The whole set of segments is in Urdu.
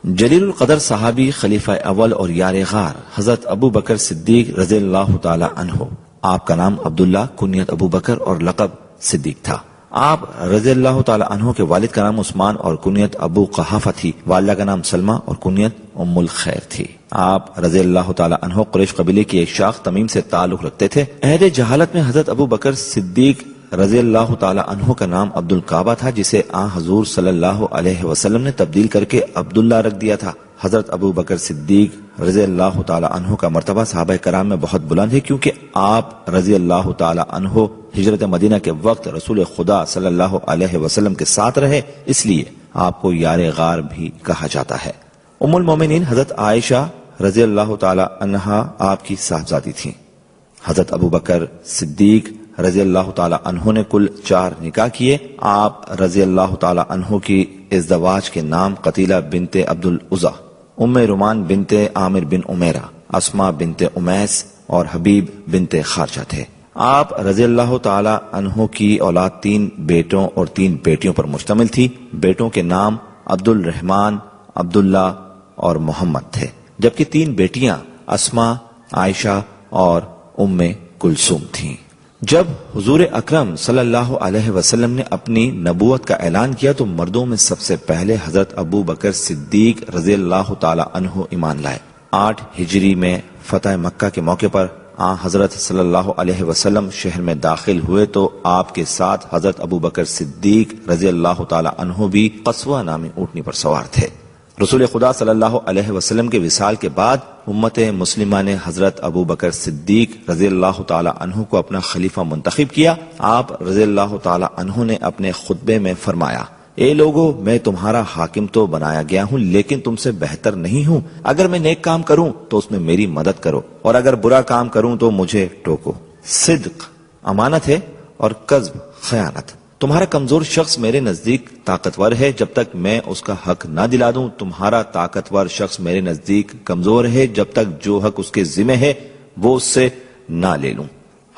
جلیل القدر صحابی خلیفہ اول اور یار غار حضرت ابو بکر صدیق رضی اللہ تعالی عنہ، آپ کا نام عبداللہ، کنیت ابو بکر اور لقب صدیق تھا۔ آپ رضی اللہ تعالی عنہ کے والد کا نام عثمان اور کنیت ابو قحافہ تھی، والدہ کا نام سلمہ اور کنیت ام الخیر تھی۔ آپ رضی اللہ تعالی عنہ قریش قبیلے کی ایک شاخ تمیم سے تعلق رکھتے تھے۔ عہد جہالت میں حضرت ابو بکر صدیق رضی اللہ تعالی عنہ کا نام عبد الکعبہ تھا، جسے حضور صلی اللہ علیہ وسلم نے تبدیل کر کے عبداللہ رکھ دیا تھا۔ حضرت ابو بکر صدیق رضی اللہ تعالی عنہ کا مرتبہ صحابہ کرام میں بہت بلند ہے، کیونکہ آپ رضی اللہ تعالی عنہ ہجرت مدینہ کے وقت رسول خدا صلی اللہ علیہ وسلم کے ساتھ رہے، اس لیے آپ کو یار غار بھی کہا جاتا ہے۔ ام المومنین حضرت عائشہ رضی اللہ تعالی عنہا آپ کی صاحبزادی تھیں۔ حضرت ابو بکر صدیق رضی اللہ تعالی عنہ نے کل 4 نکاح کیے۔ آپ رضی اللہ تعالی عنہ کی ازدواج کے نام قتیلہ بنت عبد العزا، ام رومان بنت عامر بن عمیرہ، اسماء بنت امیس اور حبیب بنت خارجہ تھے۔ آپ رضی اللہ تعالی عنہ کی اولاد 3 بیٹوں اور 3 بیٹیوں پر مشتمل تھی۔ بیٹوں کے نام عبد الرحمن، عبداللہ اور محمد تھے، جبکہ 3 بیٹیاں اسماء، عائشہ اور ام کلثوم تھیں۔ جب حضور اکرم صلی اللہ علیہ وسلم نے اپنی نبوت کا اعلان کیا تو مردوں میں سب سے پہلے حضرت ابو بکر صدیق رضی اللہ تعالی عنہ ایمان لائے۔ 8 ہجری میں فتح مکہ کے موقع پر حضرت صلی اللہ علیہ وسلم شہر میں داخل ہوئے تو آپ کے ساتھ حضرت ابو بکر صدیق رضی اللہ تعالی عنہ بھی قصوہ نامی اونٹنی پر سوار تھے۔ رسول خدا صلی اللہ علیہ وسلم کے وصال کے بعد امت مسلمہ نے حضرت ابو بکر صدیق رضی اللہ تعالی عنہ کو اپنا خلیفہ منتخب کیا۔ آپ رضی اللہ تعالی عنہ نے اپنے خطبے میں فرمایا، اے لوگو، میں تمہارا حاکم تو بنایا گیا ہوں لیکن تم سے بہتر نہیں ہوں۔ اگر میں نیک کام کروں تو اس میں میری مدد کرو، اور اگر برا کام کروں تو مجھے ٹوکو۔ صدق امانت ہے اور کذب خیانت۔ تمہارا کمزور شخص میرے نزدیک طاقتور ہے جب تک میں اس کا حق نہ دلا دوں، تمہارا طاقتور شخص میرے نزدیک کمزور ہے جب تک جو حق اس کے ذمہ ہے وہ اس سے نہ لے لوں۔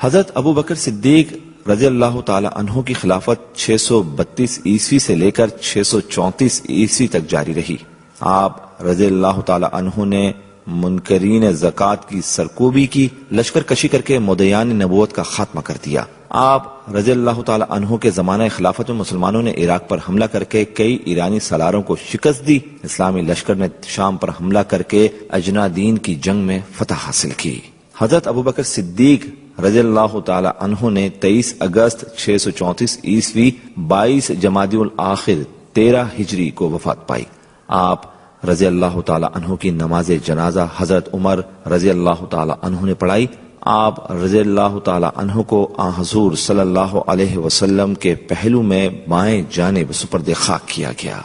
حضرت ابو بکر صدیق رضی اللہ تعالی عنہ کی خلافت 632 عیسوی سے لے کر 634 عیسوی تک جاری رہی۔ آپ رضی اللہ تعالی عنہ نے منکرین زکوٰۃ کی سرکوبی کی، لشکر کشی کر کے مدعیان نبوت کا خاتمہ کر دیا۔ آپ رضی اللہ تعالی عنہ کے زمانہ خلافت میں مسلمانوں نے عراق پر حملہ کر کے کئی ایرانی سالاروں کو شکست دی۔ اسلامی لشکر نے شام پر حملہ کر کے اجنادین کی جنگ میں فتح حاصل کی۔ حضرت ابو بکر صدیق رضی اللہ تعالی عنہ نے 23 اگست 634 عیسوی 22 جمادی الاخر 13 ہجری کو وفات پائی۔ آپ رضی اللہ تعالی عنہ کی نماز جنازہ حضرت عمر رضی اللہ تعالی عنہ نے پڑھائی۔ آپ رضی اللہ تعالی عنہ کو حضور صلی اللہ علیہ وسلم کے پہلو میں بائیں جانب سپرد خاک کیا گیا۔